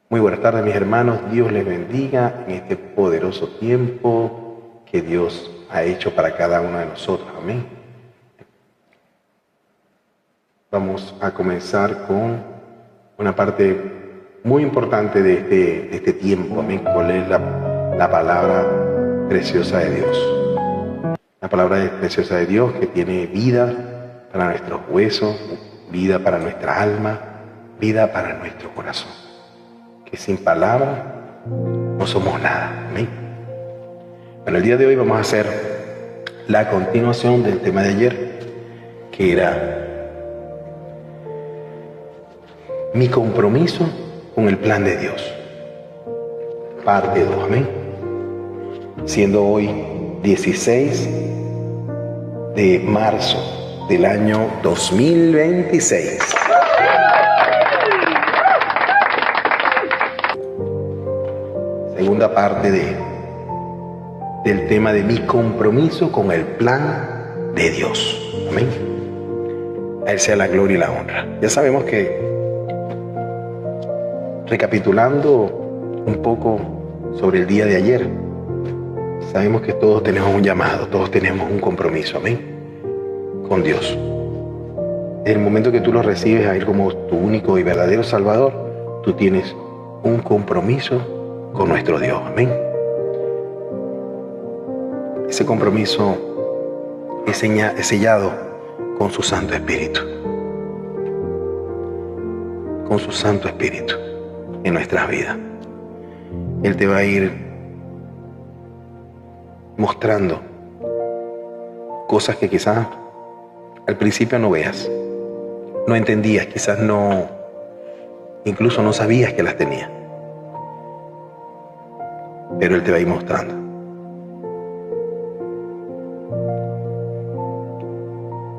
Muy buenas tardes, mis hermanos. Dios les bendiga en este poderoso tiempo que Dios ha hecho para cada uno de nosotros. Amén. Vamos a comenzar con una parte muy importante de este tiempo. Amén. ¿Cuál es la palabra preciosa de Dios? La palabra preciosa de Dios que tiene vida para nuestros huesos, vida para nuestra alma, vida para nuestro corazón. Que sin palabra no somos nada. Amén. Bueno, el día de hoy vamos a hacer la continuación del tema de ayer, que era mi compromiso con el plan de Dios. Parte 2, amén. Siendo hoy 16 de marzo del año 2026. Segunda parte del tema de mi compromiso con el plan de Dios. Amén. A Él sea la gloria y la honra. Ya sabemos que, recapitulando un poco sobre el día de ayer, sabemos que todos tenemos un llamado, todos tenemos un compromiso, amén, con Dios. Desde el momento que tú lo recibes a Él como tu único y verdadero Salvador, tú tienes un compromiso con nuestro Dios, amén. Ese compromiso es sellado con su Santo Espíritu. Con su Santo Espíritu en nuestras vidas. Él te va a ir mostrando cosas que quizás al principio no veas, no entendías, quizás no, incluso no sabías que las tenías. Pero Él te va a ir mostrando.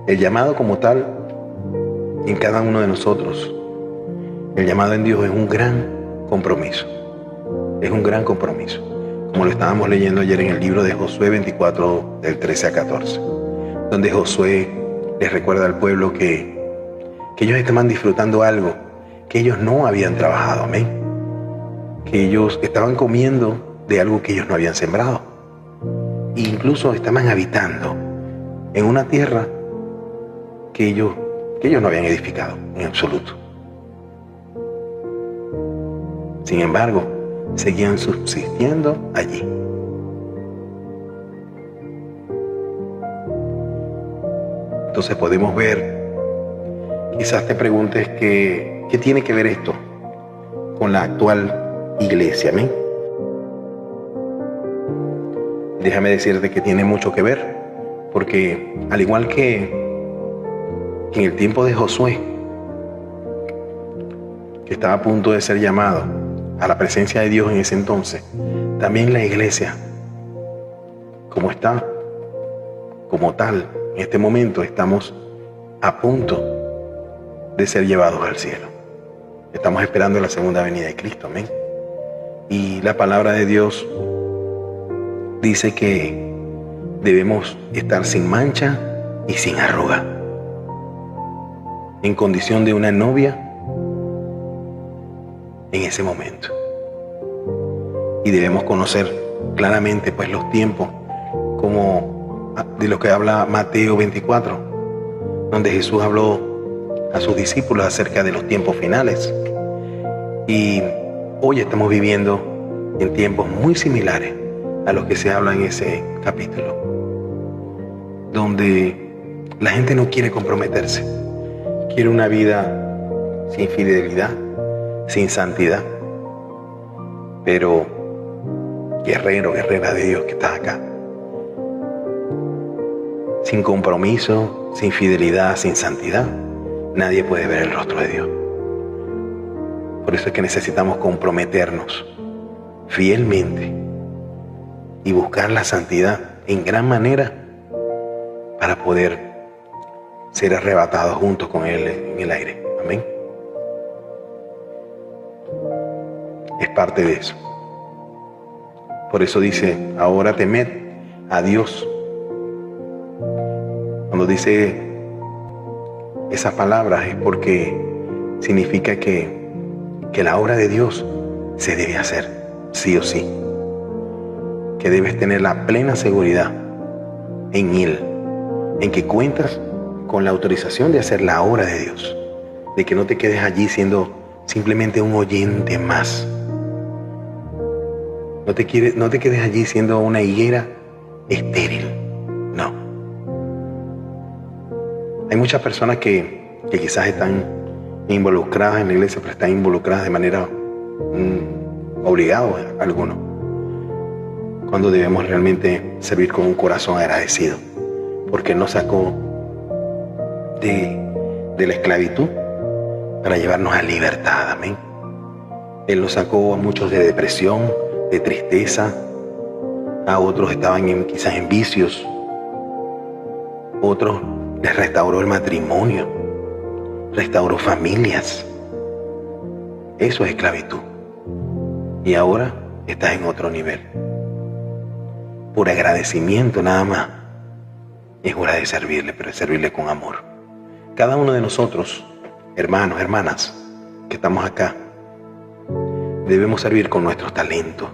El llamado como tal en cada uno de nosotros, el llamado en Dios es un gran compromiso. Es un gran compromiso. Como lo estábamos leyendo ayer en el libro de Josué 24, del 13 a 14, donde Josué les recuerda al pueblo que ellos estaban disfrutando algo que ellos no habían trabajado, amén. Que ellos estaban comiendo de algo que ellos no habían sembrado. E incluso estaban habitando en una tierra que ellos no habían edificado en absoluto. Sin embargo, seguían subsistiendo allí. Entonces podemos ver, quizás te preguntes ¿qué tiene que ver esto con la actual iglesia? Amén. Déjame decirte que tiene mucho que ver, porque al igual que en el tiempo de Josué, que estaba a punto de ser llamado a la presencia de Dios en ese entonces, también la iglesia, como tal, en este momento estamos a punto de ser llevados al cielo. Estamos esperando la segunda venida de Cristo, amén. Y la palabra de Dios dice que debemos estar sin mancha y sin arruga, en condición de una novia en ese momento. Y debemos conocer claramente pues los tiempos, como de lo que habla Mateo 24, donde Jesús habló a sus discípulos acerca de los tiempos finales. Y hoy estamos viviendo en tiempos muy similares a los que se habla en ese capítulo, donde la gente no quiere comprometerse, quiere una vida sin fidelidad, sin santidad. Pero guerrero, guerrera de Dios que estás acá, sin compromiso, sin fidelidad, sin santidad, nadie puede ver el rostro de Dios. Por eso es que necesitamos comprometernos fielmente y buscar la santidad en gran manera para poder ser arrebatados juntos con Él en el aire. Amén. Es parte de eso. Por eso dice, ahora temed a Dios. Cuando dice esas palabras es porque significa que la obra de Dios se debe hacer, sí o sí. Que debes tener la plena seguridad en Él, en que cuentas con la autorización de hacer la obra de Dios, de que no te quedes allí siendo simplemente un oyente más. No te quedes allí siendo una higuera estéril. No. Hay muchas personas que quizás están involucradas en la iglesia, pero están involucradas de manera obligada, algunos, cuando debemos realmente servir con un corazón agradecido, porque Él nos sacó de la esclavitud para llevarnos a libertad. Amén. Él nos sacó a muchos de depresión, de tristeza, a otros estaban quizás en vicios, otros les restauró el matrimonio, restauró familias. Eso es esclavitud. Y ahora estás en otro nivel. Por agradecimiento nada más. Es hora de servirle, pero es servirle con amor. Cada uno de nosotros, hermanos, hermanas, que estamos acá, debemos servir con nuestros talentos,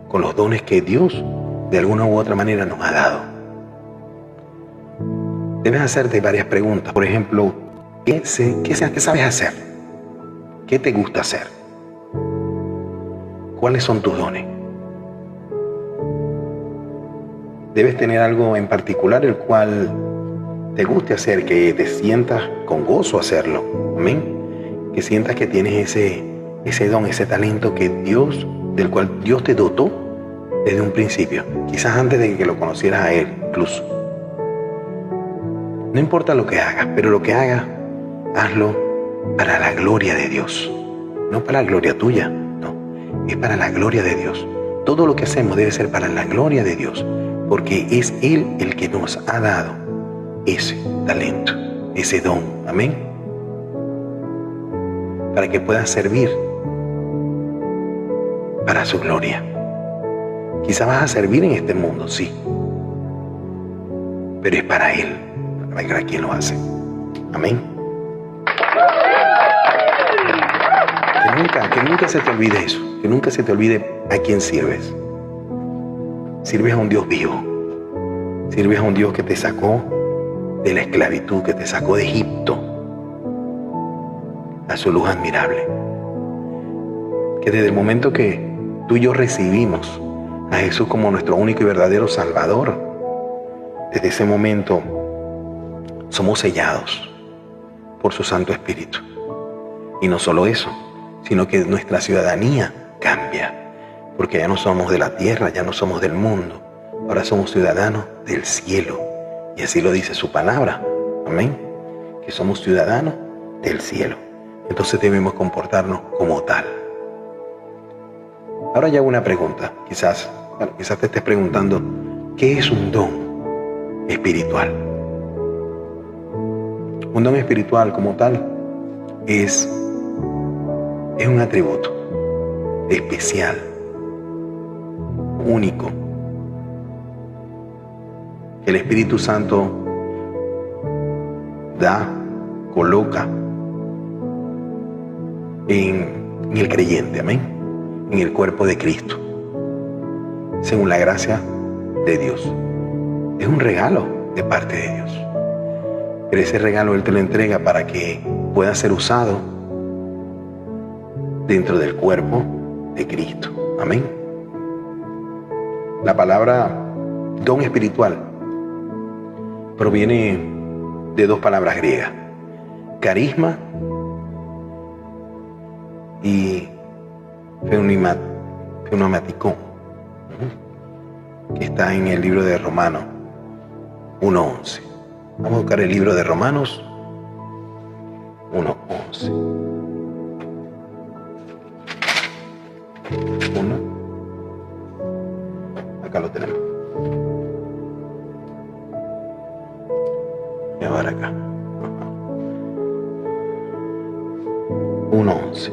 con los dones que Dios de alguna u otra manera nos ha dado. Debes hacerte varias preguntas. Por ejemplo, ¿qué sabes hacer? ¿Qué te gusta hacer? ¿Cuáles son tus dones? Debes tener algo en particular el cual te guste hacer, que te sientas con gozo hacerlo. Amén. Que sientas que tienes ese don, ese talento del cual Dios te dotó desde un principio. Quizás antes de que lo conocieras a Él, incluso. No importa lo que hagas, pero lo que hagas, hazlo para la gloria de Dios. No para la gloria tuya, no. Es para la gloria de Dios. Todo lo que hacemos debe ser para la gloria de Dios, porque es Él el que nos ha dado ese talento, ese don. Amén. Para que puedas servir para su gloria. Quizás vas a servir en este mundo, sí, pero es para Él, para quien lo hace. Amén. Que nunca se te olvide eso, que nunca se te olvide a quién sirves. Sirves a un Dios vivo, sirves a un Dios que te sacó de la esclavitud, que te sacó de Egipto a su luz admirable. Que desde el momento que tú y yo recibimos a Jesús como nuestro único y verdadero Salvador, desde ese momento somos sellados por su Santo Espíritu. Y no solo eso, sino que nuestra ciudadanía cambia, porque ya no somos de la tierra, ya no somos del mundo, ahora somos ciudadanos del cielo. Y así lo dice su palabra. Amén. Que somos ciudadanos del cielo. Entonces debemos comportarnos como tal. Ahora ya hago una pregunta. Quizás te estés preguntando, ¿qué es un don espiritual? Un don espiritual como tal es un atributo especial, único, que el Espíritu Santo coloca en el creyente, amén, en el cuerpo de Cristo, según la gracia de Dios. Es un regalo de parte de Dios, pero ese regalo Él te lo entrega para que pueda ser usado dentro del cuerpo de Cristo, amén. La palabra don espiritual proviene de dos palabras griegas, carisma y pneumaticón, que está en el libro de Romanos 1:11. Vamos a buscar el libro de Romanos 1:11. Acá lo tenemos. Voy a ver acá. 1:11.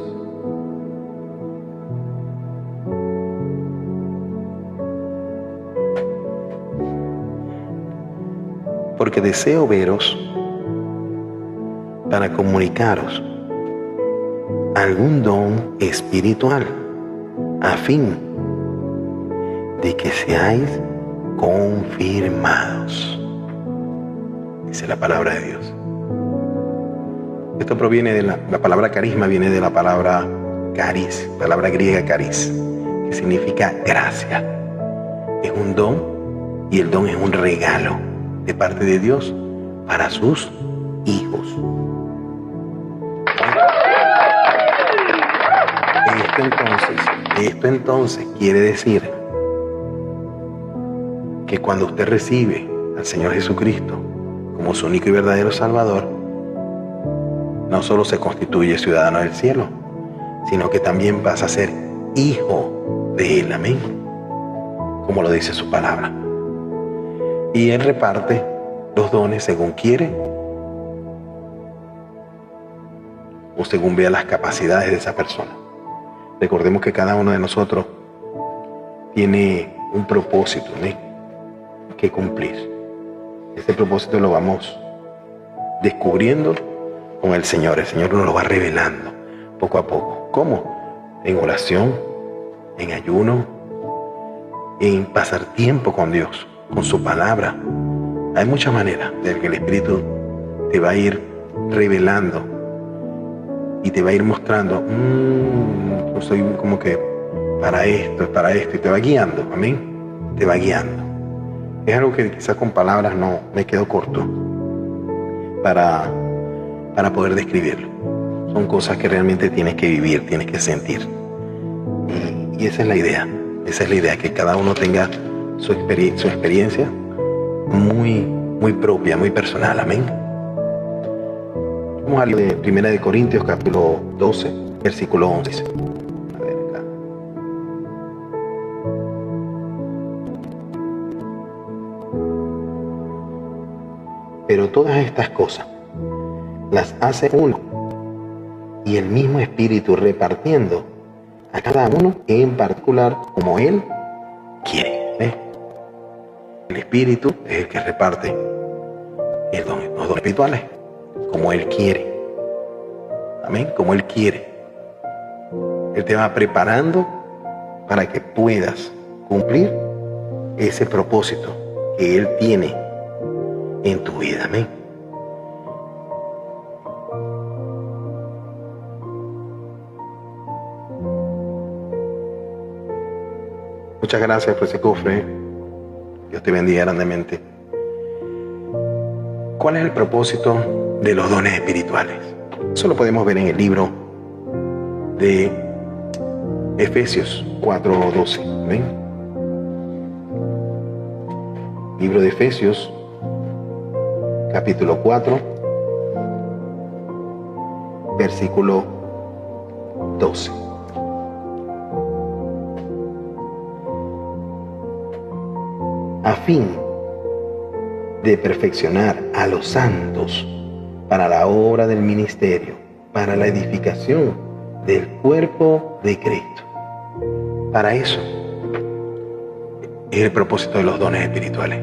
Porque deseo veros para comunicaros algún don espiritual, a fin de que seáis confirmados. Dice la palabra de Dios. Esto proviene de la palabra carisma, viene de la palabra caris, palabra griega caris, que significa gracia. Es un don, y el don es un regalo de parte de Dios para sus hijos. Esto entonces quiere decir que cuando usted recibe al Señor Jesucristo como su único y verdadero Salvador, no solo se constituye ciudadano del cielo, sino que también pasa a ser hijo de Él, amén, como lo dice su palabra. Y Él reparte los dones según quiere o según vea las capacidades de esa persona. Recordemos que cada uno de nosotros tiene un propósito, ¿no?, que cumplir. Este propósito lo vamos descubriendo con el Señor. El Señor nos lo va revelando poco a poco. ¿Cómo? En oración, en ayuno, en pasar tiempo con Dios, con su palabra. Hay muchas maneras de que el Espíritu te va a ir revelando y te va a ir mostrando, yo soy como que para esto, y te va guiando, amén, te va guiando. Es algo que quizás con palabras no me quedo corto para poder describirlo. Son cosas que realmente tienes que vivir, tienes que sentir. Y esa es la idea, que cada uno tenga su experiencia muy propia, muy personal, amén. Vamos a leer de 1 Corintios capítulo 12, versículo 11. A ver acá. Pero todas estas cosas las hace uno, y el mismo Espíritu repartiendo a cada uno en particular como Él quiere. ¿Eh? El Espíritu es el que reparte los dones espirituales como Él quiere. Amén, como Él quiere. Él te va preparando para que puedas cumplir ese propósito que Él tiene en tu vida. Amén. Muchas gracias por ese cofre. Dios te bendiga grandemente. ¿Cuál es el propósito de los dones espirituales? Eso lo podemos ver en el libro de Efesios 4:12. ¿Ven? Libro de Efesios, capítulo 4, versículo 12. A fin de perfeccionar a los santos para la obra del ministerio, para la edificación del cuerpo de Cristo. Para eso es el propósito de los dones espirituales,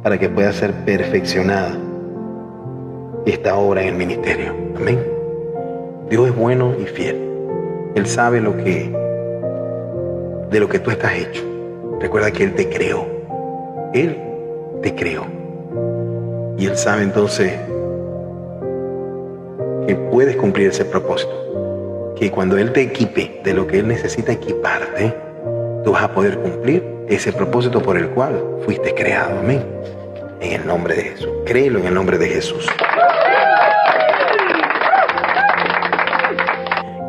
para que pueda ser perfeccionada esta obra en el ministerio. Amén. Dios es bueno y fiel. Él sabe de lo que tú estás hecho. Recuerda que Él te creó. Él te creó. Y Él sabe entonces que puedes cumplir ese propósito. Que cuando Él te equipe de lo que Él necesita equiparte, tú vas a poder cumplir ese propósito por el cual fuiste creado. Amén. En el nombre de Jesús. Créelo en el nombre de Jesús.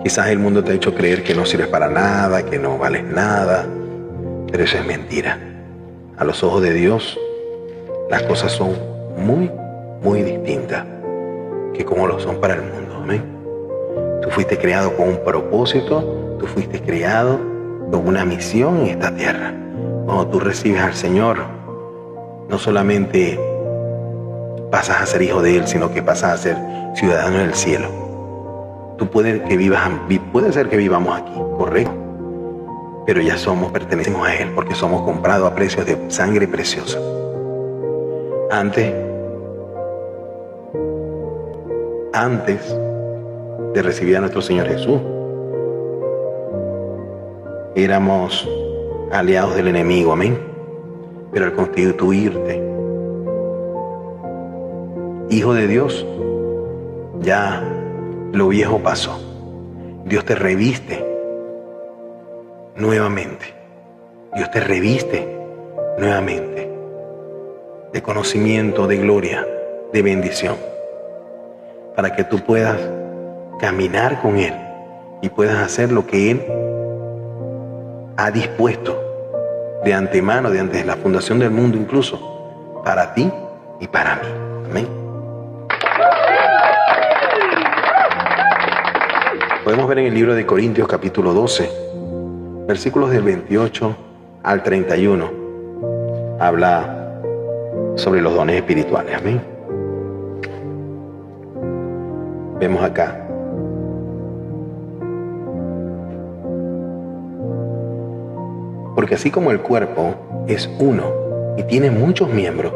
Quizás el mundo te ha hecho creer que no sirves para nada, que no vales nada, pero eso es mentira. A los ojos de Dios, las cosas son muy distintas que como lo son para el mundo. Amén. Tú fuiste creado con un propósito, tú fuiste creado con una misión en esta tierra. Cuando tú recibes al Señor, no solamente pasas a ser hijo de Él, sino que pasas a ser ciudadano del cielo. Tú puede ser que vivamos aquí, correcto, pero ya pertenecemos a Él, porque somos comprados a precios de sangre preciosa. Antes de recibir a nuestro Señor Jesús, éramos aliados del enemigo, amén. Pero al constituirte hijo de Dios, ya lo viejo pasó. Dios te reviste nuevamente. Dios te reviste nuevamente de conocimiento, de gloria, de bendición, para que tú puedas caminar con Él y puedas hacer lo que Él ha dispuesto de antemano, de antes de la fundación del mundo incluso, para ti y para mí. Amén. Podemos ver en el libro de Corintios capítulo 12, versículos del 28 al 31, habla sobre los dones espirituales. Amén. Vemos acá. Porque así como el cuerpo es uno y tiene muchos miembros,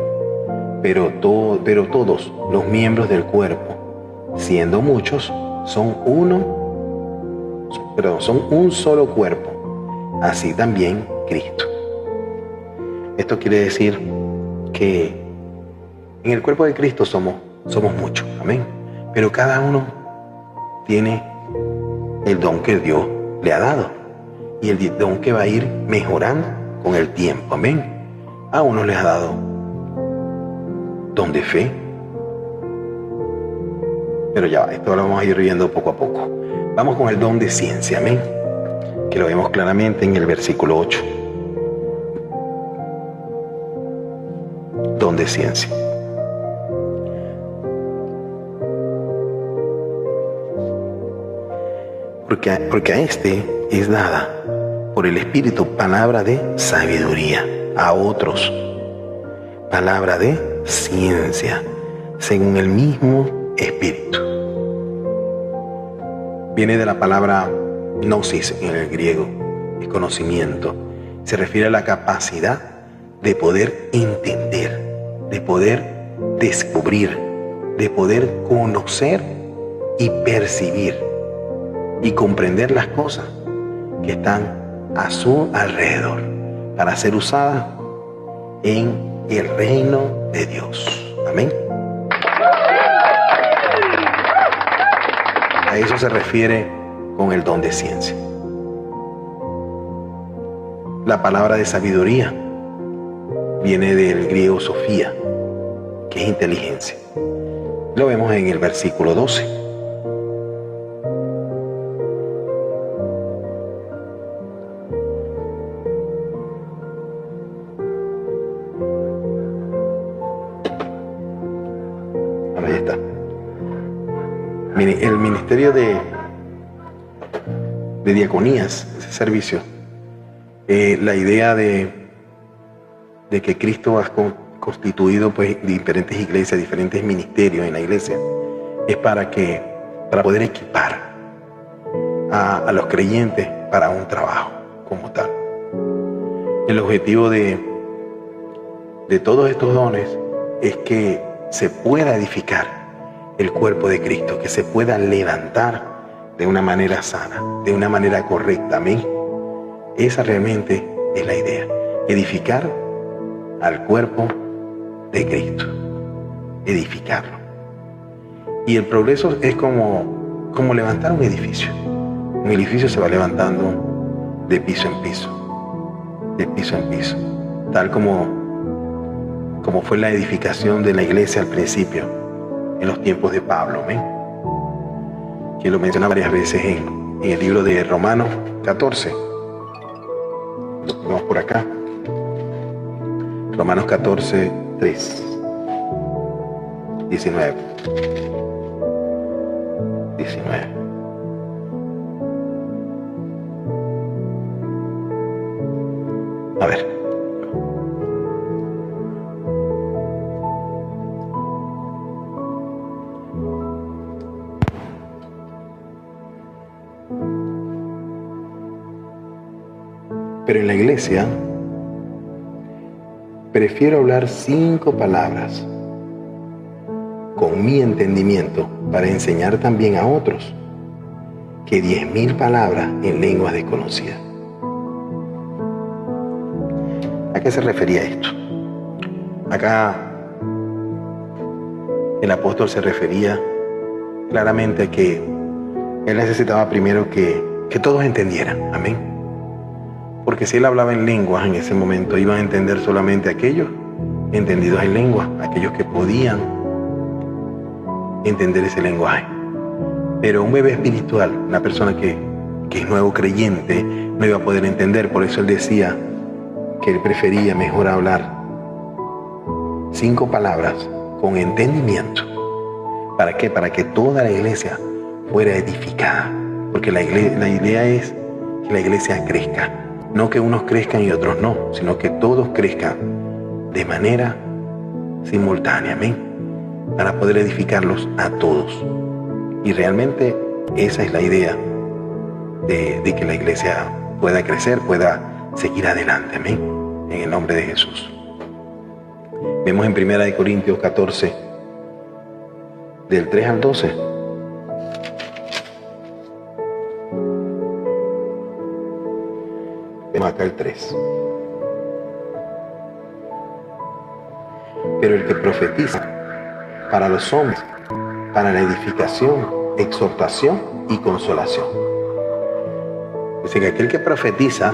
pero todos los miembros del cuerpo, siendo muchos, son un solo cuerpo, así también Cristo. Esto quiere decir que en el cuerpo de Cristo somos muchos, amén. Pero cada uno tiene el don que Dios le ha dado y el don que va a ir mejorando con el tiempo, amén. A unos les ha dado don de fe, pero ya va, esto lo vamos a ir viendo poco a poco. Vamos con el don de ciencia, amén, que lo vemos claramente en el versículo 8. Don de ciencia. Porque a este es dada por el Espíritu palabra de sabiduría, a otros palabra de ciencia, según el mismo Espíritu. Viene de la palabra gnosis en el griego, es conocimiento. Se refiere a la capacidad de poder entender, de poder descubrir, de poder conocer y percibir y comprender las cosas que están a su alrededor para ser usadas en el reino de Dios. Amén. A eso se refiere con el don de ciencia. La palabra de sabiduría viene del griego sofía, que es inteligencia. Lo vemos en el versículo 12. Ahí está. El ministerio de diaconías, ese servicio, la idea de que Cristo ha constituido pues diferentes iglesias, diferentes ministerios en la iglesia, es para poder equipar a los creyentes para un trabajo como tal. El objetivo de todos estos dones es que se pueda edificar el cuerpo de Cristo, que se pueda levantar de una manera sana, de una manera correcta. Amén. Esa realmente es la idea, edificar al cuerpo de Cristo, edificarlo. Y el progreso es como levantar un edificio. Un edificio se va levantando de piso en piso, de piso en piso, tal como fue la edificación de la iglesia al principio, en los tiempos de Pablo, amén, que lo menciona varias veces en el libro de Romanos 14. Vamos por acá. Romanos 14, 3, 19. A ver. Pero en la iglesia prefiero hablar 5 palabras con mi entendimiento para enseñar también a otros que 10.000 palabras en lenguas desconocidas. ¿A qué se refería esto? Acá el apóstol se refería claramente a que él necesitaba primero que todos entendieran. Amén. Porque si él hablaba en lenguas en ese momento, iban a entender solamente aquellos entendidos en lengua, aquellos que podían entender ese lenguaje. Pero un bebé espiritual, una persona que es nuevo creyente, no iba a poder entender. Por eso él decía que él prefería mejor hablar 5 palabras con entendimiento. ¿Para qué? Para que toda la iglesia fuera edificada. Porque la idea es que la iglesia crezca. No que unos crezcan y otros no, sino que todos crezcan de manera simultánea. Amén. Para poder edificarlos a todos. Y realmente esa es la idea de que la iglesia pueda crecer, pueda seguir adelante. Amén. En el nombre de Jesús. Vemos en 1 Corintios 14, del 3 al 12. Vemos acá el 3. Pero el que profetiza para los hombres, para la edificación, exhortación y consolación. Dice que aquel que profetiza,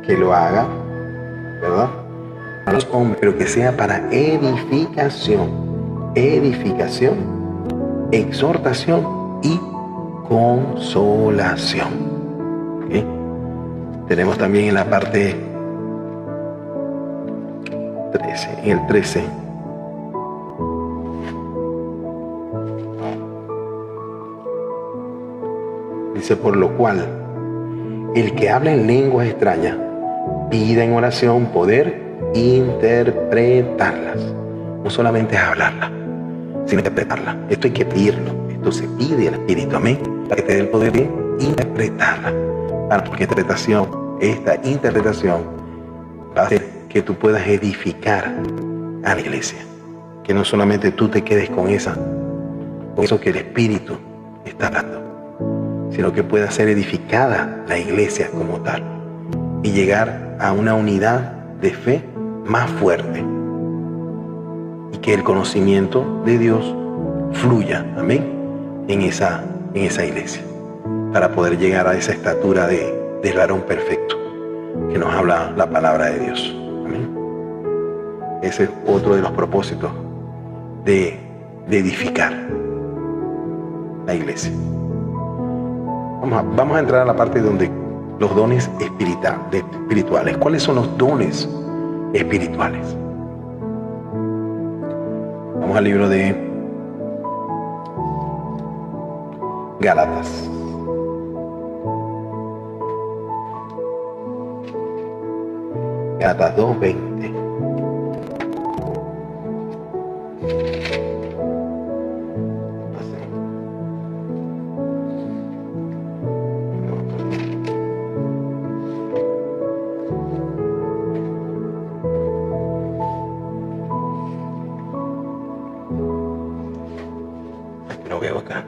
que lo haga, ¿verdad? A los hombres, pero que sea para edificación, exhortación y consolación. ¿Okay? Tenemos también en la parte 13, en el 13. Dice, por lo cual, el que habla en lenguas extrañas, pida en oración poder interpretarlas. No solamente es hablarlas, sino interpretarlas. Esto hay que pedirlo. Esto se pide al Espíritu, amén, para que te dé el poder de interpretarla. Porque esta interpretación va a hacer que tú puedas edificar a la iglesia. Que no solamente tú te quedes con eso que el Espíritu está dando, sino que pueda ser edificada la iglesia como tal y llegar a una unidad de fe más fuerte y que el conocimiento de Dios fluya, amén, en esa iglesia, para poder llegar a esa estatura del varón perfecto que nos habla la palabra de Dios, amén. Ese es otro de los propósitos de edificar la iglesia. Vamos a entrar a la parte donde los dones espirituales. ¿Cuáles son los dones espirituales? Vamos al libro de Gálatas. Gálatas 2:20. Lo veo acá.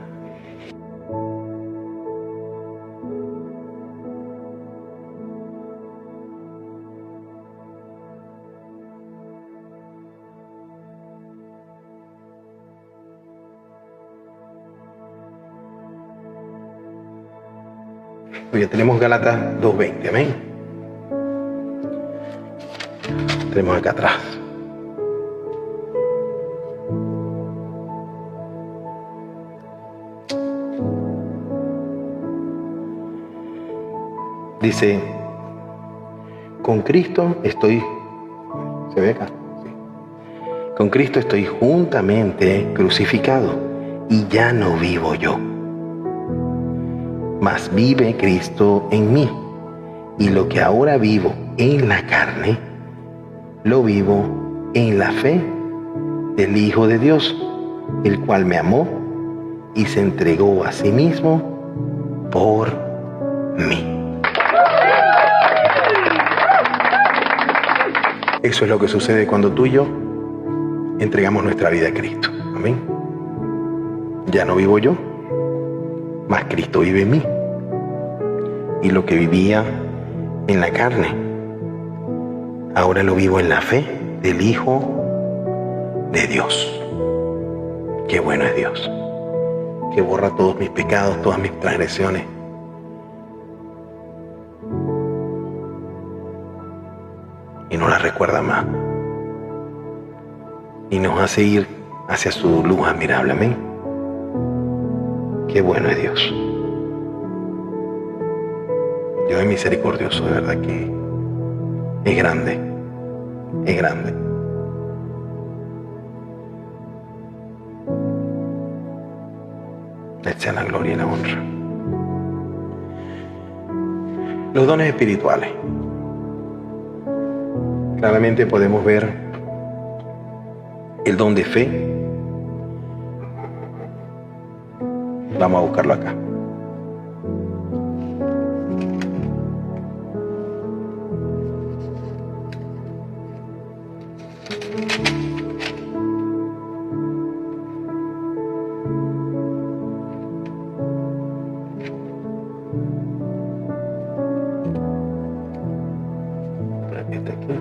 Ya tenemos Gálatas 2:20, amén. Tenemos acá atrás. Dice, con Cristo estoy, ¿se ve acá? Sí. Con Cristo estoy juntamente crucificado y ya no vivo yo, mas vive Cristo en mí, y lo que ahora vivo en la carne, lo vivo en la fe del Hijo de Dios, el cual me amó y se entregó a sí mismo por mí. Eso es lo que sucede cuando tú y yo entregamos nuestra vida a Cristo. Amén. Ya no vivo yo, mas Cristo vive en mí. Y lo que vivía en la carne, ahora lo vivo en la fe del Hijo de Dios. Qué bueno es Dios, que borra todos mis pecados, todas mis transgresiones. Y no las recuerda más. Y nos hace ir hacia su luz admirable. Amén. Qué bueno es Dios. Dios es misericordioso, de verdad que es grande. Es grande. Le sea la gloria y la honra. Los dones espirituales. Claramente podemos ver el don de fe. Vamos a buscarlo acá. Está aquí.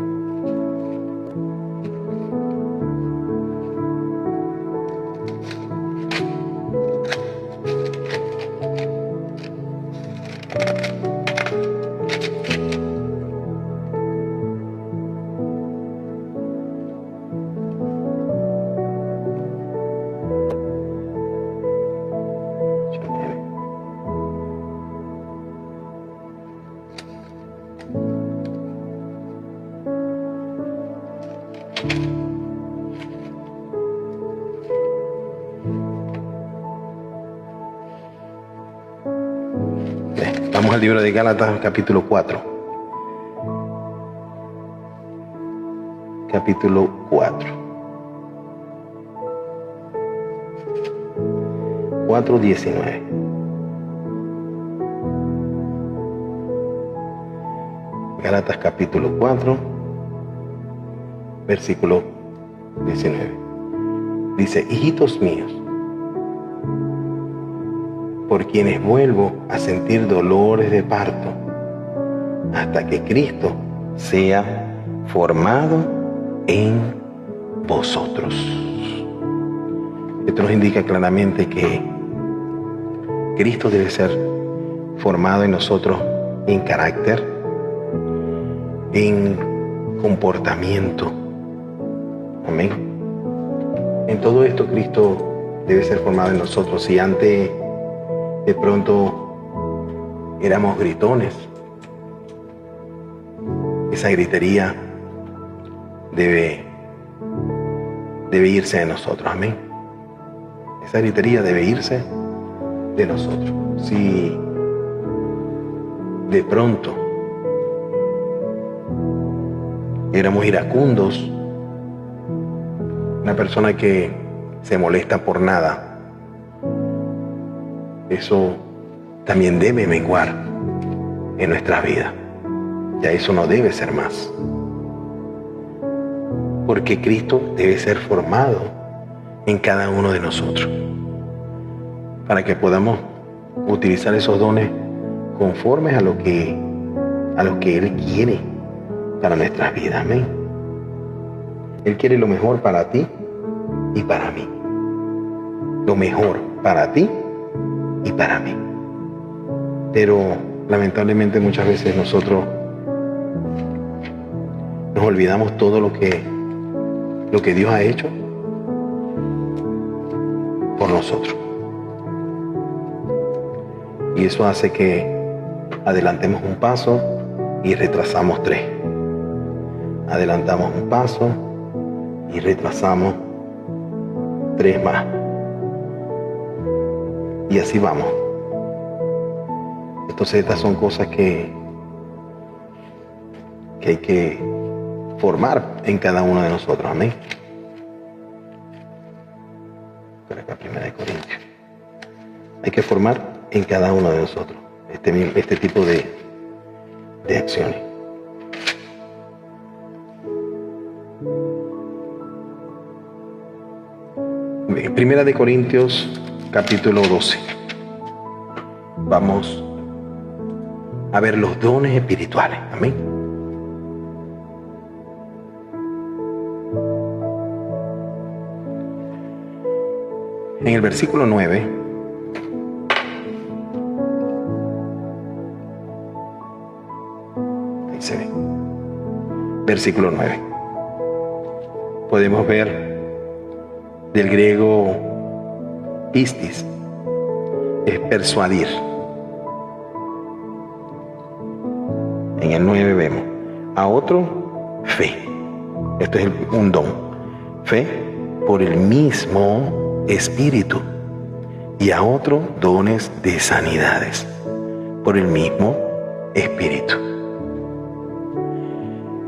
Vamos al libro de Gálatas, capítulo 4. Capítulo 4. 4:19. Gálatas capítulo 4, versículo 19. Dice: hijitos míos, por quienes vuelvo a sentir dolores de parto, hasta que Cristo sea formado en vosotros. Esto nos indica claramente que Cristo debe ser formado en nosotros en carácter, en comportamiento. Amén. En todo esto Cristo debe ser formado en nosotros. Si antes de pronto éramos gritones, esa gritería debe irse de nosotros. Amén. Esa gritería debe irse de nosotros. Si de pronto éramos iracundos, una persona que se molesta por nada, eso también debe menguar en nuestras vidas. Ya eso no debe ser más. Porque Cristo debe ser formado en cada uno de nosotros, para que podamos utilizar esos dones conformes a lo que Él quiere para nuestras vidas. Amén. Él quiere lo mejor para ti y para mí. Lo mejor para ti y para mí. Pero lamentablemente muchas veces nosotros nos olvidamos todo lo que Dios ha hecho por nosotros. Y eso hace que adelantemos un paso y retrasamos 3. Adelantamos un paso y retrasamos 3 más. Y así vamos. Entonces estas son cosas que hay que formar en cada uno de nosotros. Amén. Por acá, 1 Corintios. Hay que formar en cada uno de nosotros este tipo de acciones. Primera de Corintios, capítulo 12. Vamos a ver los dones espirituales. Amén. En el versículo 9, ahí se ve, versículo 9, podemos ver del griego pistis, es persuadir. En el 9 vemos a otro fe. Esto es un don. Fe por el mismo Espíritu. Y a otro dones de sanidades por el mismo Espíritu.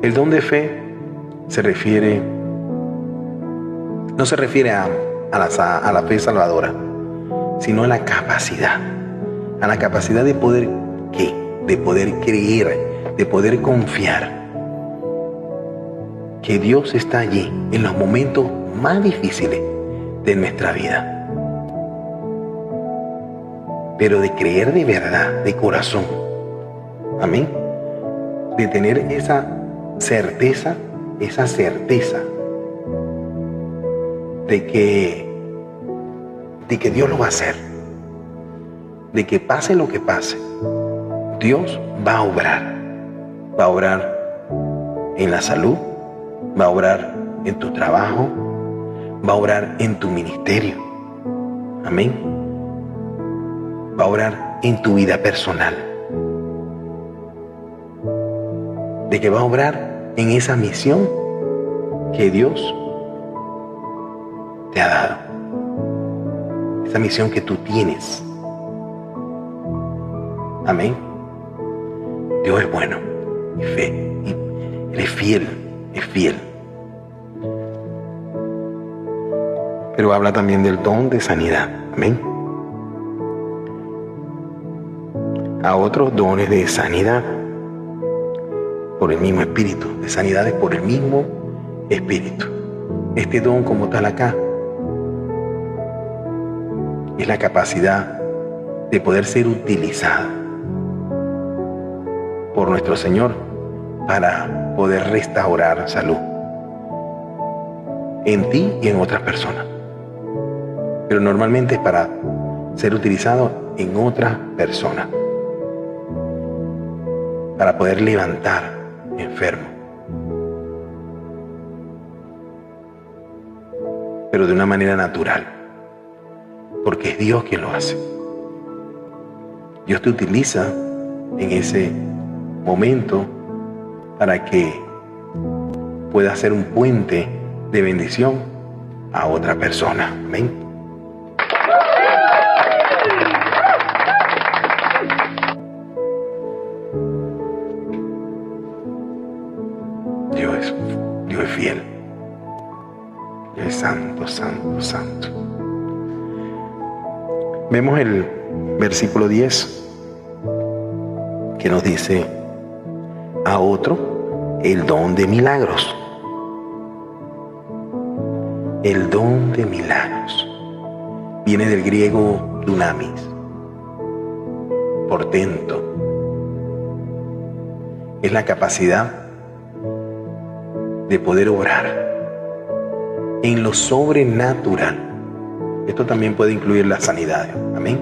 El don de fe no se refiere a la fe salvadora, sino a la capacidad de poder ¿qué? De poder creer, de poder confiar que Dios está allí en los momentos más difíciles de nuestra vida. Pero de creer de verdad, de corazón. Amén. De tener esa certeza de que Dios lo va a hacer. De que pase lo que pase, Dios va a obrar. Va a obrar en la salud, va a obrar en tu trabajo, va a obrar en tu ministerio. Amén. Va a obrar en tu vida personal. De que va a obrar en esa misión que Dios te ha dado. Esa misión que tú tienes. Amén. Dios es bueno y Él es fiel, Pero habla también del don de sanidad. Amén. A otros dones de sanidad por el mismo Espíritu, de sanidades por el mismo Espíritu. Este don como tal acá es la capacidad de poder ser utilizada por nuestro Señor para poder restaurar salud en ti y en otras personas. Pero normalmente es para ser utilizado en otras personas, para poder levantar enfermos, pero de una manera natural, porque es Dios quien lo hace. Dios te utiliza en ese momento para que pueda ser un puente de bendición a otra persona. Amén. Dios es fiel. Dios es santo, santo, santo. Vemos el versículo 10 que nos dice: a otro el don de milagros. El don de milagros viene del griego dunamis, portento. Es la capacidad de poder obrar en lo sobrenatural. Esto también puede incluir la sanidad. Amén.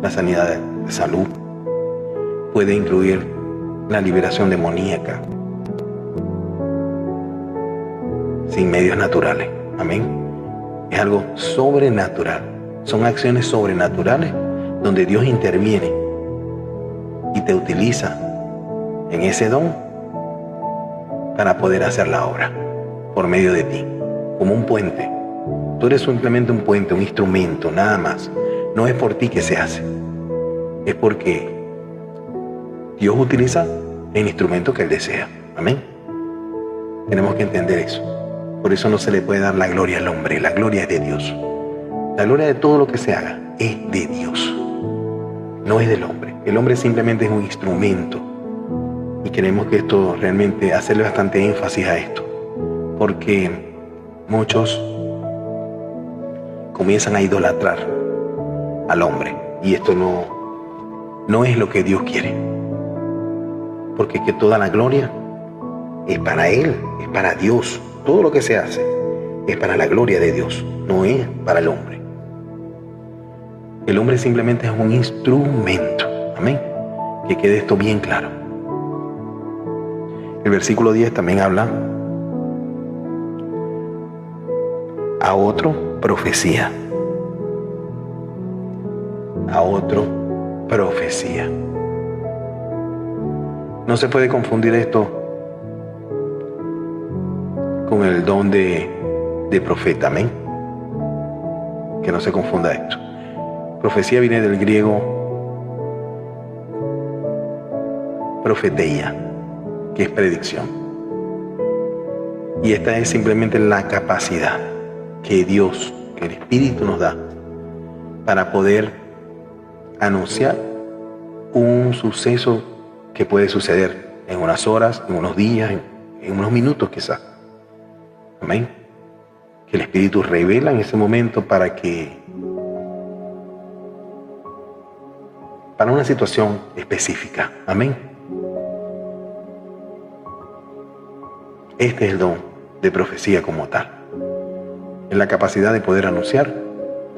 La sanidad de salud. Puede incluir la liberación demoníaca. Sin medios naturales. Amén. Es algo sobrenatural. Son acciones sobrenaturales donde Dios interviene y te utiliza en ese don para poder hacer la obra por medio de ti, como un puente. Tú eres simplemente un puente, un instrumento, nada más. No es por ti que se hace, es porque Dios utiliza el instrumento que Él desea. Amén. Tenemos que entender eso. Por eso no se le puede dar la gloria al hombre, la gloria es de Dios. La gloria de todo lo que se haga es de Dios, no es del hombre. El hombre simplemente es un instrumento. Y queremos que esto realmente, hacerle bastante énfasis a esto, porque muchos comienzan a idolatrar al hombre, y esto no es lo que Dios quiere, porque que toda la gloria es para Él, es para Dios. Todo lo que se hace es para la gloria de Dios, no es para el hombre. El hombre simplemente es un instrumento. Amén. Que quede esto bien claro. El versículo 10 también habla: a otro profecía. A otro profecía. No se puede confundir esto con el don de profeta. Amén. Que no se confunda esto. Profecía viene del griego profeteia, que es predicción. Y esta es simplemente la capacidad que Dios, que el Espíritu nos da para poder anunciar un suceso que puede suceder en unas horas, en unos días, en unos minutos quizás. Amén. Que el Espíritu revela en ese momento para una situación específica. Amén. Este es el don de profecía como tal. Es la capacidad de poder anunciar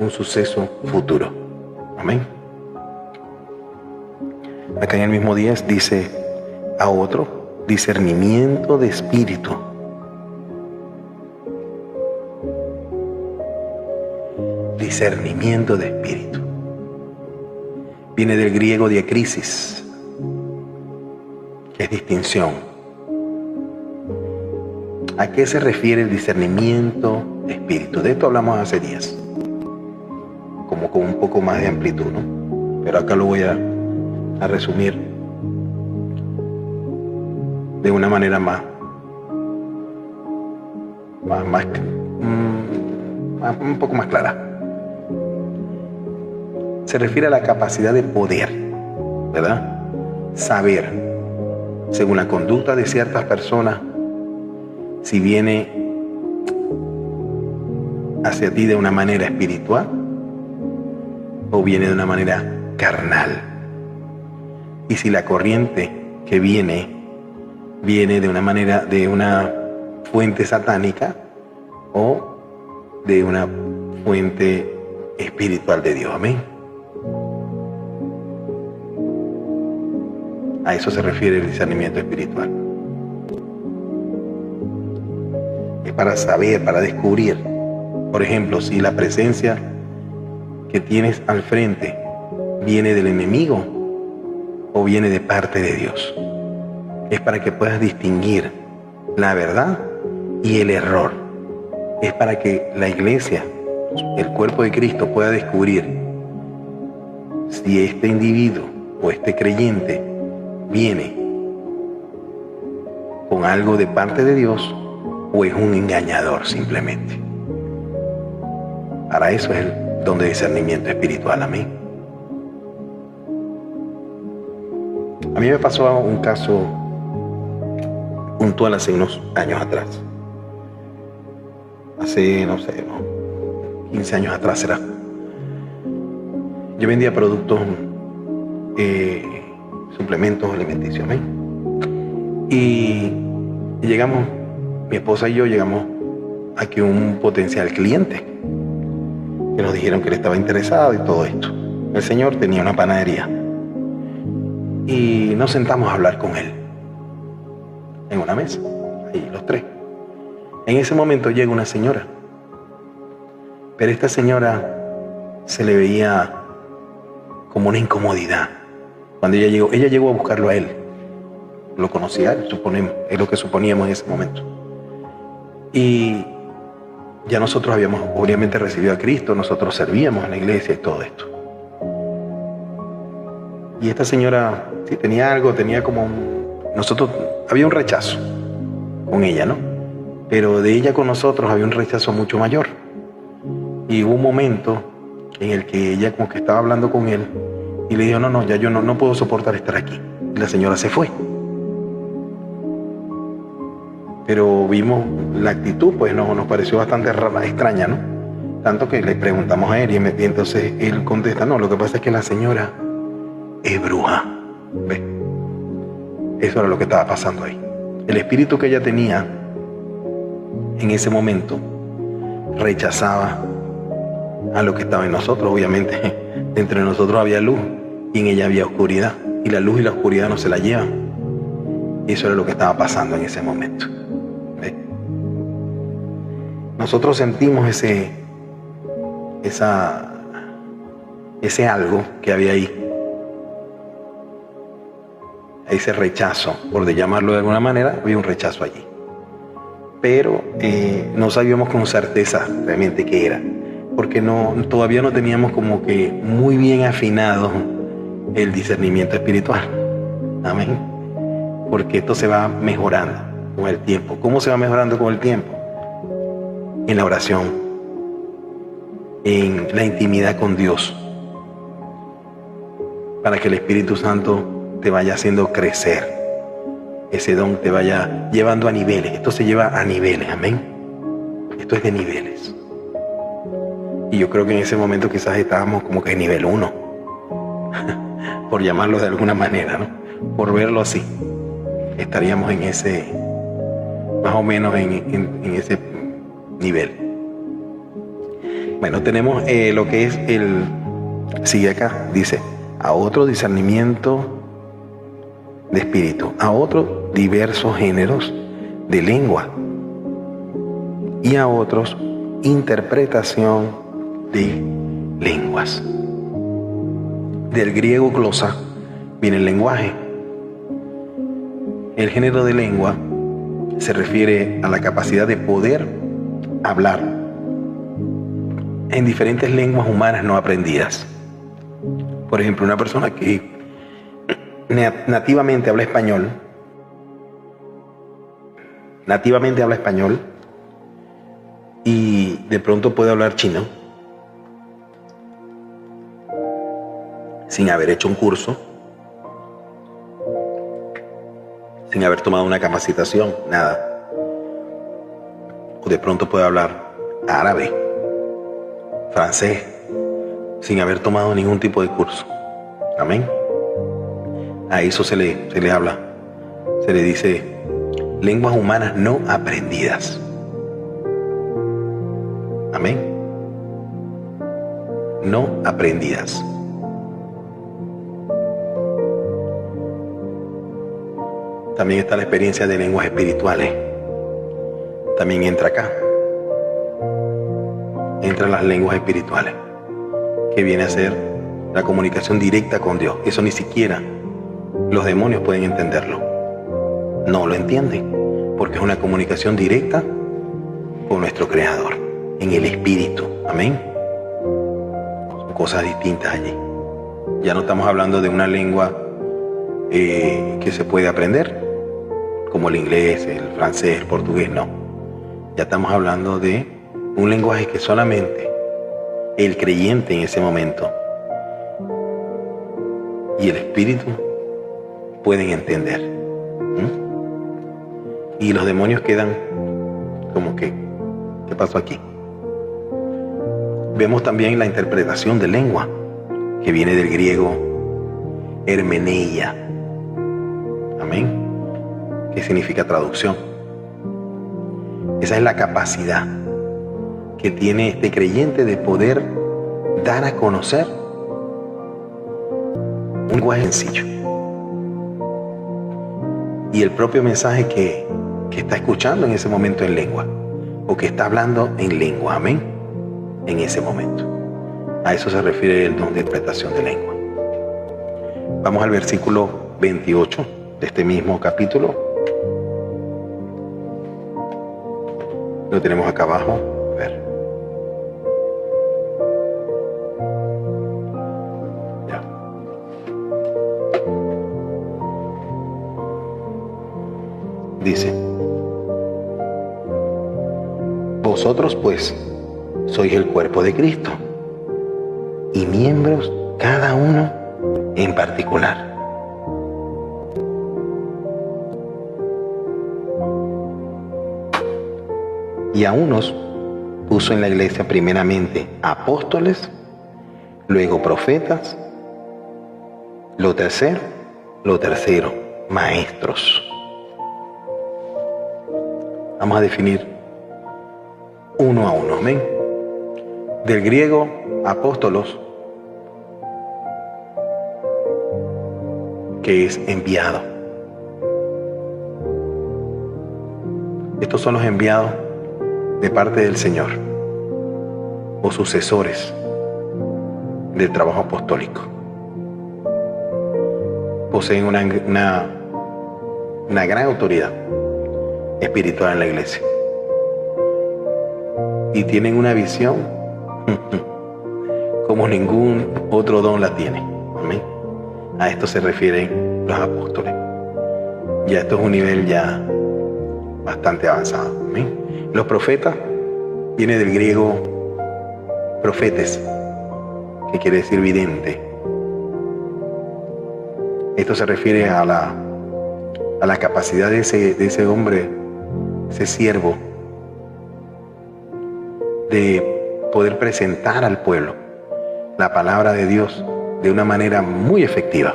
un suceso futuro. Amén. Acá en el mismo 10 dice: a otro, discernimiento de espíritu. Discernimiento de espíritu. Viene del griego diacrisis, que es distinción. ¿A qué se refiere el discernimiento de espíritu? De esto hablamos hace días, como con un poco más de amplitud, ¿no? Pero acá lo voy a resumir de una manera un poco más clara. Se refiere a la capacidad de poder, ¿verdad? Saber, según la conducta de ciertas personas, si viene hacia ti de una manera espiritual o viene de una manera carnal. Y si la corriente que viene de una manera, de una fuente satánica o de una fuente espiritual de Dios. Amén. A eso se refiere el discernimiento espiritual. Es para saber, para descubrir. Por ejemplo, si la presencia que tienes al frente viene del enemigo o viene de parte de Dios. Es para que puedas distinguir la verdad y el error. Es para que la iglesia, el cuerpo de Cristo, pueda descubrir si este individuo o este creyente viene con algo de parte de Dios o es un engañador simplemente. Para eso es el don de discernimiento espiritual. Amén. A mí me pasó un caso puntual hace unos años atrás. Hace, no sé, 15 años atrás será. Yo vendía productos, suplementos alimenticios. Amén. Y llegamos, mi esposa y yo llegamos aquí un potencial cliente que nos dijeron que él estaba interesado y todo esto. El señor tenía una panadería y nos sentamos a hablar con él en una mesa, ahí los tres. En ese momento llega una señora, pero esta señora se le veía como una incomodidad. Cuando ella llegó a buscarlo a él. Lo conocía él, suponemos, es lo que suponíamos en ese momento. Y ya nosotros habíamos obviamente recibido a Cristo, nosotros servíamos en la iglesia y todo esto. Y esta señora, sí, tenía algo, tenía como había un rechazo con ella, ¿no? Pero de ella con nosotros había un rechazo mucho mayor. Y hubo un momento en el que ella como que estaba hablando con él y le dijo: no, ya yo no puedo soportar estar aquí. Y la señora se fue. Pero vimos la actitud, pues nos pareció bastante extraña, ¿no? Tanto que le preguntamos a él y entonces él contesta: no, lo que pasa es que la señora es bruja. ¿Ves? Eso era lo que estaba pasando ahí. El espíritu que ella tenía en ese momento rechazaba a lo que estaba en nosotros. Obviamente Entre nosotros había luz y en ella había oscuridad. Y la luz y la oscuridad no se la llevan. Y eso era lo que estaba pasando en ese momento. ¿Ve? Nosotros sentimos ese algo que había ahí. Ese rechazo, por llamarlo de alguna manera, había un rechazo allí. Pero no sabíamos con certeza realmente qué era, porque todavía no teníamos como que muy bien afinado el discernimiento espiritual. Amén. Porque esto se va mejorando con el tiempo. ¿Cómo se va mejorando con el tiempo? En la oración, en la intimidad con Dios, para que el Espíritu Santo te vaya haciendo crecer, ese don te vaya llevando a niveles. Esto se lleva a niveles, amén. Esto es de niveles. Y yo creo que en ese momento quizás estábamos como que en nivel 1, por llamarlo de alguna manera, ¿no? Por verlo así, estaríamos en ese, más o menos en ese nivel. Bueno, tenemos lo que es sigue acá, dice, a otro discernimiento de espíritu, a otros diversos géneros de lengua y a otros interpretación de lenguas. Del griego glosa viene el lenguaje. El género de lengua se refiere a la capacidad de poder hablar en diferentes lenguas humanas no aprendidas. Por ejemplo, una persona que nativamente habla español, y de pronto puede hablar chino sin haber hecho un curso, sin haber tomado una capacitación, nada. O de pronto puede hablar árabe, francés, sin haber tomado ningún tipo de curso. Amén. A eso se le habla, se le dice lenguas humanas no aprendidas. Amén. No aprendidas. También está la experiencia de lenguas espirituales. También entra acá. Entran las lenguas espirituales, que viene a ser la comunicación directa con Dios. Eso ni siquiera los demonios pueden entenderlo. No lo entienden, porque es una comunicación directa con nuestro Creador, en el Espíritu. Amén. Son cosas distintas allí. Ya no estamos hablando de una lengua que se puede aprender, como el inglés, el francés, el portugués, no. Ya estamos hablando de un lenguaje que solamente el creyente en ese momento y el Espíritu pueden entender. Y los demonios quedan como que, ¿qué pasó aquí? Vemos también la interpretación de lengua, que viene del griego hermeneia. Amén. Que significa traducción. Esa es la capacidad que tiene este creyente de poder dar a conocer un lenguaje sencillo. Y el propio mensaje que está escuchando en ese momento en lengua, o que está hablando en lengua, amén, en ese momento. A eso se refiere el don de interpretación de lengua. Vamos al versículo 28 de este mismo capítulo. Lo tenemos acá abajo. A ver. Ya. Dice: vosotros pues sois el cuerpo de Cristo y miembros cada uno en particular. Y a unos puso en la iglesia primeramente apóstoles, luego profetas, lo tercero, maestros. Vamos a definir uno a uno, amén. Del griego apóstolos que es enviado. Estos son los enviados de parte del Señor, o sucesores del trabajo apostólico. Poseen una gran autoridad espiritual en la iglesia y tienen una visión como ningún otro don la tiene. Amén. A esto se refieren los apóstoles. Ya esto es un nivel ya bastante avanzado. Amén. Los profetas viene del griego profetes, que quiere decir vidente. Esto se refiere a la capacidad de ese hombre, ese siervo, de poder presentar al pueblo la palabra de Dios de una manera muy efectiva.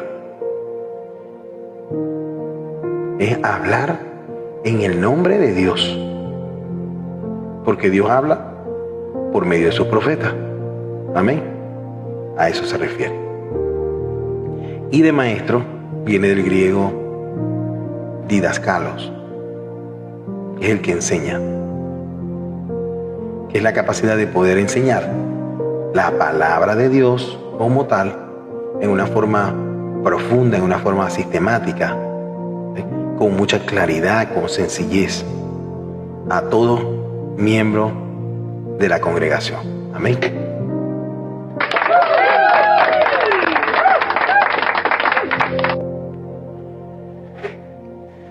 Es hablar en el nombre de Dios, porque Dios habla por medio de sus profetas. Amén. A eso se refiere. Y de maestro viene del griego didaskalos, que es el que enseña, que es la capacidad de poder enseñar la palabra de Dios como tal, en una forma profunda, en una forma sistemática, ¿sí? Con mucha claridad, con sencillez, a todo miembro de la congregación. Amén.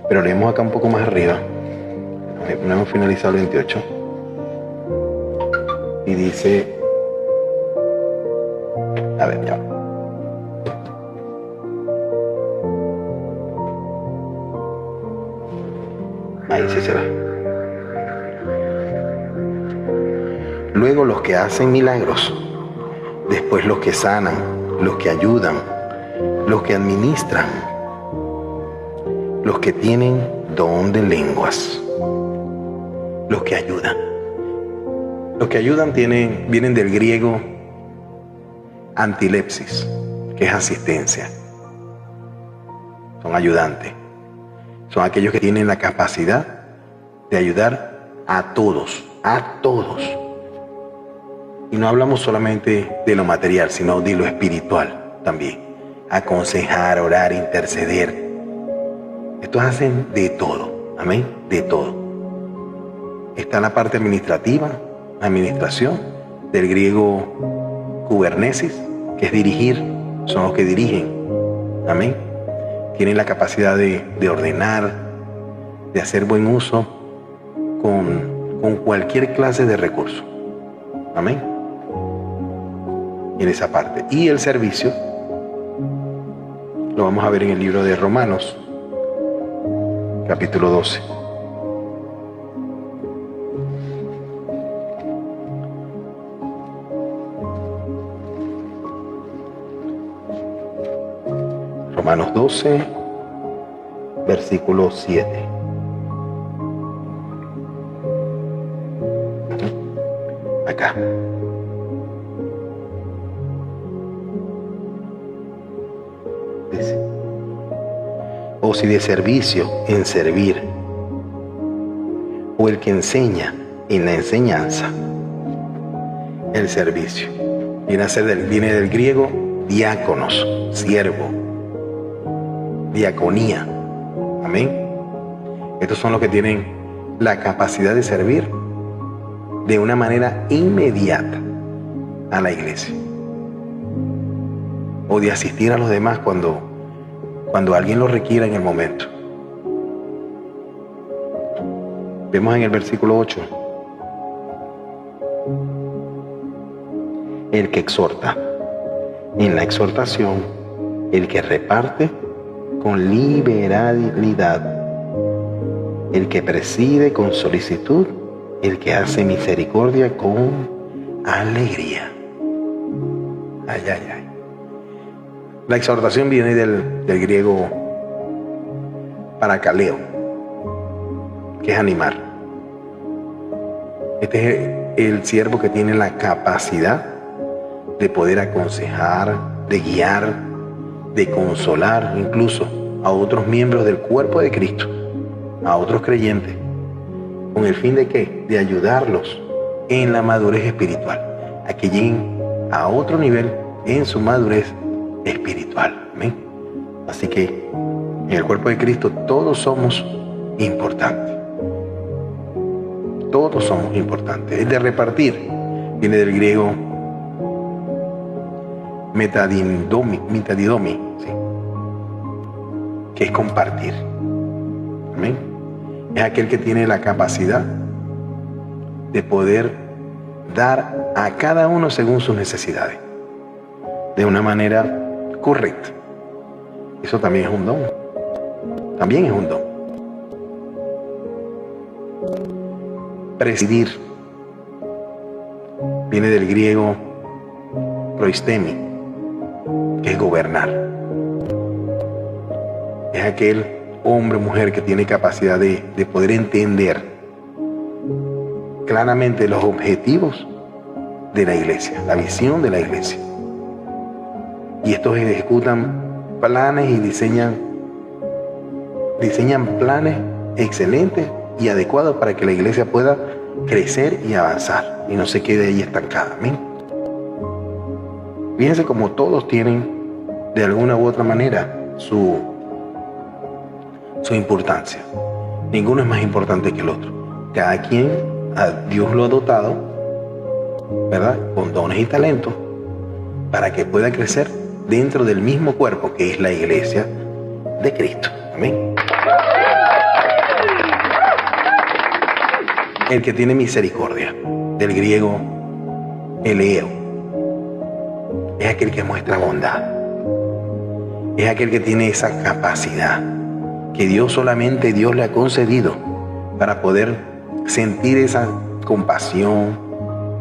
Pero leemos acá un poco más arriba, no hemos finalizado el 28, y dice, a ver, ya. Ahí sí se va. Luego los que hacen milagros, después los que sanan, los que ayudan, los que administran, los que tienen don de lenguas, los que ayudan. Los que ayudan vienen del griego antilepsis, que es asistencia. Son ayudantes. Son aquellos que tienen la capacidad de ayudar a todos, a todos. Y no hablamos solamente de lo material, sino de lo espiritual también. Aconsejar, orar, interceder. Estos hacen de todo, amén, de todo. Está la parte administrativa, administración, del griego kubernesis, que es dirigir, son los que dirigen, amén. Tienen la capacidad de ordenar, de hacer buen uso con cualquier clase de recurso, amén. En esa parte. Y el servicio lo vamos a ver en el libro de Romanos, capítulo 12. Romanos 12, versículo 7. Acá. Dice: o si de servicio en servir, o el que enseña en la enseñanza. El servicio viene del griego diáconos, siervo, diaconía. Amén. Estos son los que tienen la capacidad de servir de una manera inmediata a la iglesia, o de asistir a los demás cuando alguien lo requiera en el momento. Vemos en el versículo 8: el que exhorta en la exhortación, el que reparte con liberalidad, el que preside con solicitud, el que hace misericordia con alegría. Ay, ay, ay. La exhortación viene del griego parakaleo, que es animar. Este es el siervo que tiene la capacidad de poder aconsejar, de guiar, de consolar incluso a otros miembros del cuerpo de Cristo, a otros creyentes, con el fin de ¿qué? De ayudarlos en la madurez espiritual, a que lleguen a otro nivel en su madurez espiritual. Amén. Así que en el cuerpo de Cristo todos somos importantes. Todos somos importantes. Es de repartir. Viene del griego metadidomi, ¿sí? Que es compartir. Amén. Es aquel que tiene la capacidad de poder dar a cada uno según sus necesidades, de una manera correcta. Eso también es un don. También es un don. Presidir viene del griego proistemi, que es gobernar. Es aquel hombre o mujer que tiene capacidad de poder entender claramente los objetivos de la iglesia, la visión de la iglesia. Y estos ejecutan planes y diseñan planes excelentes y adecuados para que la iglesia pueda crecer y avanzar y no se quede ahí estancada. Amén. Fíjense como todos tienen de alguna u otra manera su importancia. Ninguno es más importante que el otro. Cada quien a Dios lo ha dotado, ¿verdad?, con dones y talentos para que pueda crecer dentro del mismo cuerpo que es la iglesia de Cristo. Amén. El que tiene misericordia, del griego eleo, es aquel que muestra bondad. Es aquel que tiene esa capacidad que solamente Dios le ha concedido para poder sentir esa compasión,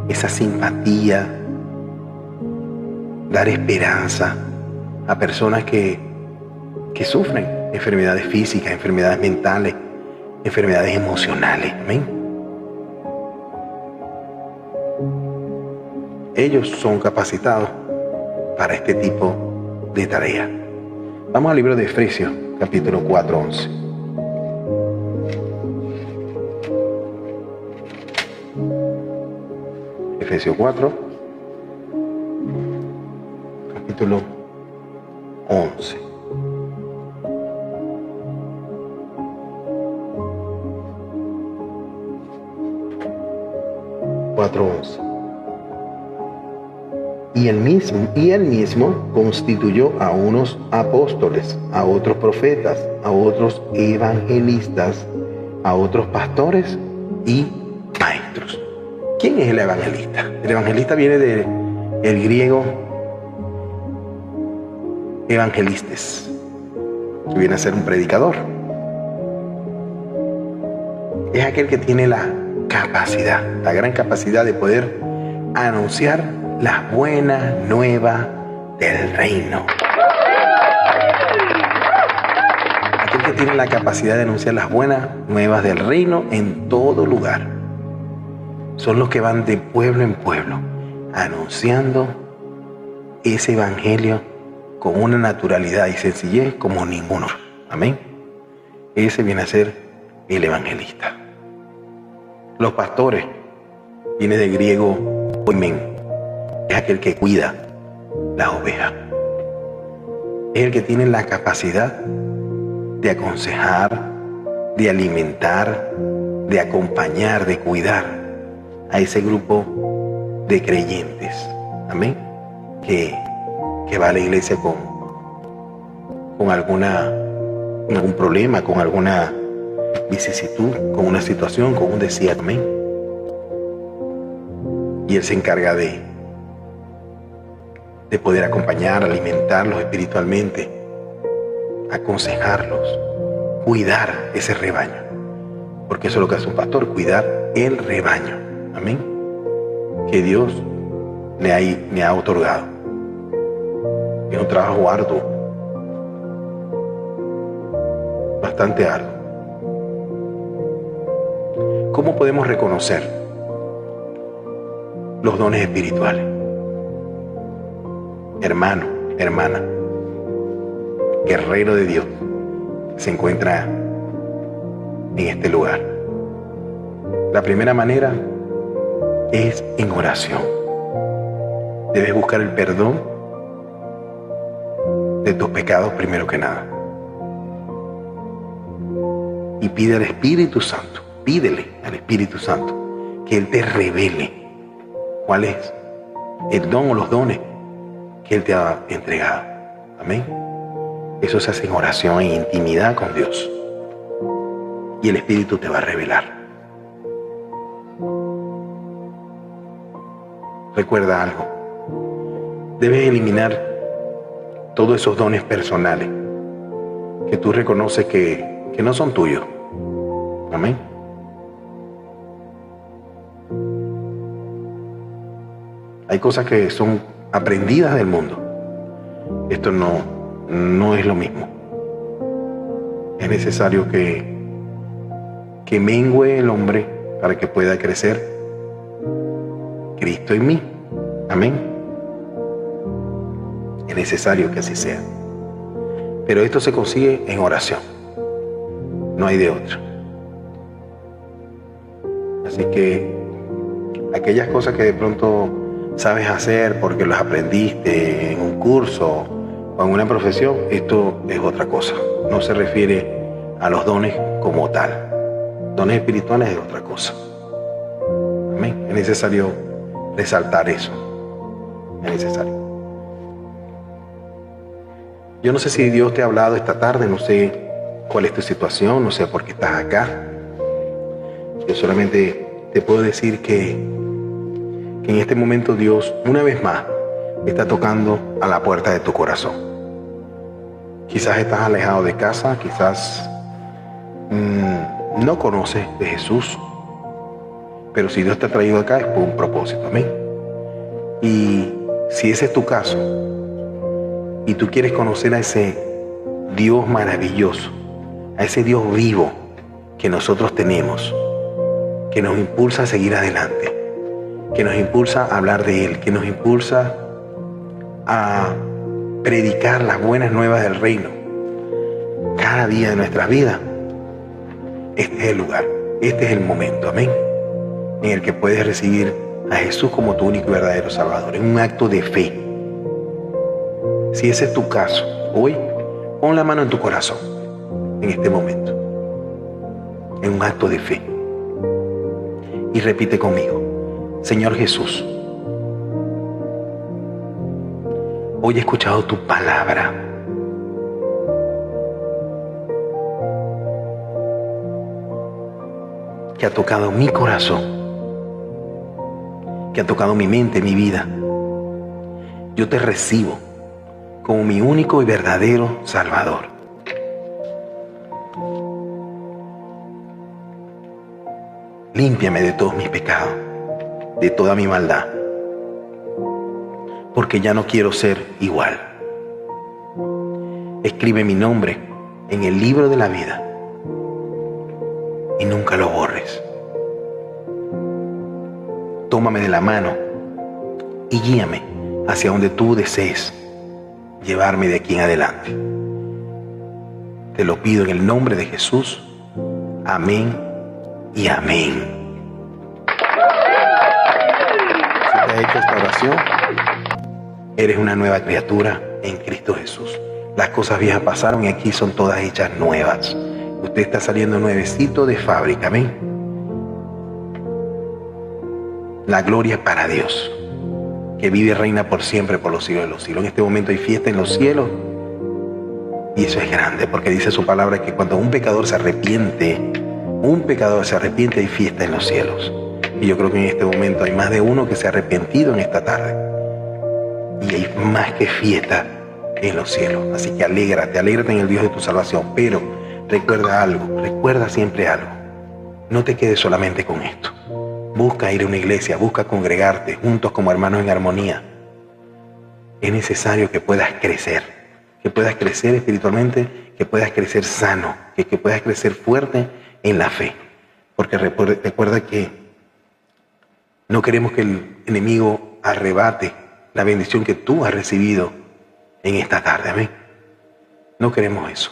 esa simpatía, dar esperanza a personas que sufren enfermedades físicas, enfermedades mentales, enfermedades emocionales. Amén. Ellos son capacitados para este tipo de tarea. Vamos al libro de Efesios, capítulo 4, 11. Efesios 4, capítulo 11. Y él mismo constituyó a unos apóstoles, a otros profetas, a otros evangelistas, a otros pastores y maestros. ¿Quién es el evangelista? El evangelista viene del griego evangelistes, que viene a ser un predicador. Es aquel que tiene la capacidad, la gran capacidad de poder anunciar las buenas nuevas del reino. Aquel que tiene la capacidad de anunciar las buenas nuevas del reino en todo lugar. Son los que van de pueblo en pueblo, anunciando ese evangelio con una naturalidad y sencillez como ninguno. Amén. Ese viene a ser el evangelista. Los pastores, viene del griego oimen, es aquel que cuida las ovejas. Es el que tiene la capacidad de aconsejar, de alimentar, de acompañar, de cuidar a ese grupo de creyentes. Amén. Que va a la iglesia con algún problema, con alguna vicisitud, con una situación, con un desierto. Amén. Y Él se encarga de poder acompañar, alimentarlos espiritualmente, aconsejarlos, cuidar ese rebaño. Porque eso es lo que hace un pastor, cuidar el rebaño. Amén. Que Dios le ha otorgado. Es un trabajo arduo, bastante arduo. ¿Cómo podemos reconocer los dones espirituales? Hermano, hermana, guerrero de Dios, se encuentra en este lugar. La primera manera es en oración. Debes buscar el perdón de tus pecados primero que nada. Y pide al Espíritu Santo, pídele al Espíritu Santo que Él te revele cuál es el don o los dones que Él te ha entregado. Amén. Eso se hace en oración, en intimidad con Dios. Y el Espíritu te va a revelar. Recuerda algo. Debes eliminar todos esos dones personales que tú reconoces que no son tuyos. Amén. Hay cosas que son aprendidas del mundo. Esto no es lo mismo. Es necesario que mengüe el hombre para que pueda crecer Cristo en mí. Amén. Es necesario que así sea. Pero esto se consigue en oración. No hay de otra. Así que aquellas cosas que de pronto sabes hacer porque las aprendiste en un curso o en una profesión, esto es otra cosa. No se refiere a los dones como tal. Dones espirituales es otra cosa. Amén. Es necesario resaltar eso. Es necesario. Yo no sé si Dios te ha hablado esta tarde, no sé cuál es tu situación, no sé por qué estás acá. Yo solamente te puedo decir que en este momento Dios, una vez más, está tocando a la puerta de tu corazón. Quizás estás alejado de casa, quizás no conoces de Jesús, pero si Dios te ha traído acá es por un propósito. Amén. Y si ese es tu caso y tú quieres conocer a ese Dios maravilloso, a ese Dios vivo que nosotros tenemos, que nos impulsa a seguir adelante, que nos impulsa a hablar de Él, que nos impulsa a predicar las buenas nuevas del reino cada día de nuestras vidas, este es el lugar, este es el momento, amén, en el que puedes recibir a Jesús como tu único y verdadero Salvador, en un acto de fe. Si ese es tu caso, hoy pon la mano en tu corazón, en este momento, en un acto de fe, y repite conmigo: Señor Jesús, hoy he escuchado tu palabra. Que ha tocado mi corazón, que ha tocado mi mente, mi vida. Yo te recibo como mi único y verdadero Salvador. Límpiame de todos mis pecados, de toda mi maldad, porque ya no quiero ser igual. Escribe mi nombre en el libro de la vida y nunca lo borres. Tómame de la mano y guíame hacia donde tú desees llevarme de aquí en adelante. Te lo pido en el nombre de Jesús. Amén y amén. Si te has hecho esta oración, eres una nueva criatura en Cristo Jesús. Las cosas viejas pasaron y aquí son todas hechas nuevas. Usted está saliendo nuevecito de fábrica, amén. La gloria para Dios, que vive y reina por siempre, por los siglos de los siglos. En este momento hay fiesta en los cielos y eso es grande, porque dice su palabra que cuando un pecador se arrepiente, hay fiesta en los cielos. Y yo creo que en este momento hay más de uno que se ha arrepentido en esta tarde. Y hay más que fiesta en los cielos. Así que alégrate en el Dios de tu salvación. Pero recuerda siempre algo. No te quedes solamente con esto. Busca ir a una iglesia, busca congregarte juntos como hermanos en armonía. Es necesario que puedas crecer espiritualmente, que puedas crecer sano, que puedas crecer fuerte en la fe. Porque recuerda que no queremos que el enemigo arrebate la bendición que tú has recibido en esta tarde. Amén. No queremos eso.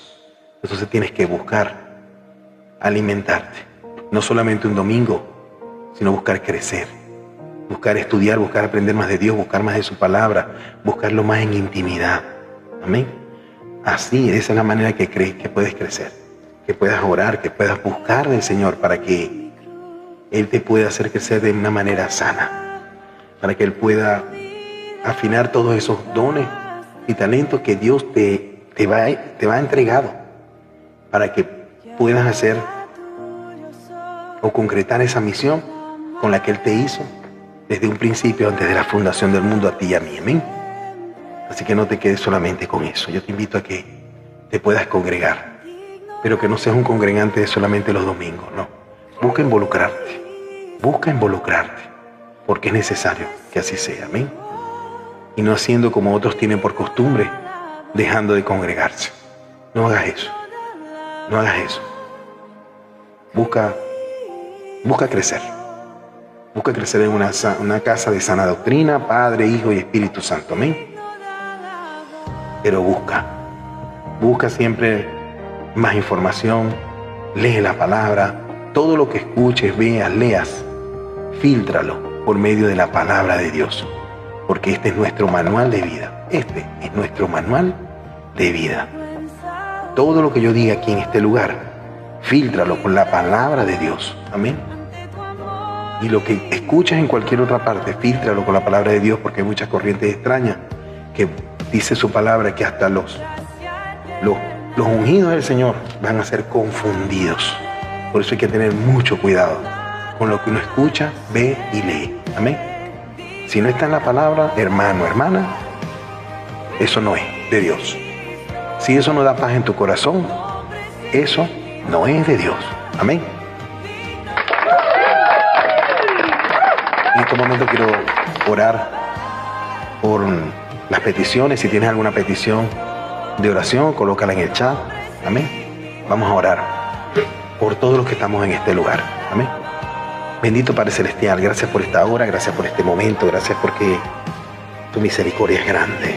Entonces tienes que buscar alimentarte. No solamente un domingo, sino buscar crecer. Buscar estudiar, buscar aprender más de Dios, buscar más de su palabra, buscarlo más en intimidad. Amén. Así, esa es la manera que crees que puedes crecer, que puedas orar, que puedas buscar del Señor para que Él te pueda hacer crecer de una manera sana, para que Él pueda afinar todos esos dones y talentos que Dios te va entregado, para que puedas hacer o concretar esa misión con la que Él te hizo desde un principio, antes de la fundación del mundo, a ti y a mí. Amén. Así que no te quedes solamente con eso. Yo te invito a que te puedas congregar, pero que no seas un congregante de solamente los domingos, no. Busca involucrarte, porque es necesario que así sea. Amén. Y no haciendo como otros tienen por costumbre, dejando de congregarse. No hagas eso. No hagas eso. Busca crecer. Busca crecer en una casa de sana doctrina, Padre, Hijo y Espíritu Santo. Amén. Pero busca siempre más información, lee la palabra, todo lo que escuches, veas, leas, fíltralo por medio de la palabra de Dios, porque este es nuestro manual de vida. Este es nuestro manual de vida. Todo lo que yo diga aquí en este lugar, fíltralo con la palabra de Dios. Amén. Y lo que escuchas en cualquier otra parte, fíltralo con la palabra de Dios, porque hay muchas corrientes extrañas que dice su palabra que hasta los ungidos del Señor van a ser confundidos. Por eso hay que tener mucho cuidado con lo que uno escucha, ve y lee. Amén. Si no está en la palabra, hermano, hermana, eso no es de Dios. Si eso no da paz en tu corazón, eso no es de Dios. Amén. En este momento quiero orar por las peticiones. Si tienes alguna petición de oración, colócala en el chat. Amén. Vamos a orar por todos los que estamos en este lugar. Amén. Bendito Padre Celestial, gracias por esta hora, gracias por este momento, gracias porque tu misericordia es grande.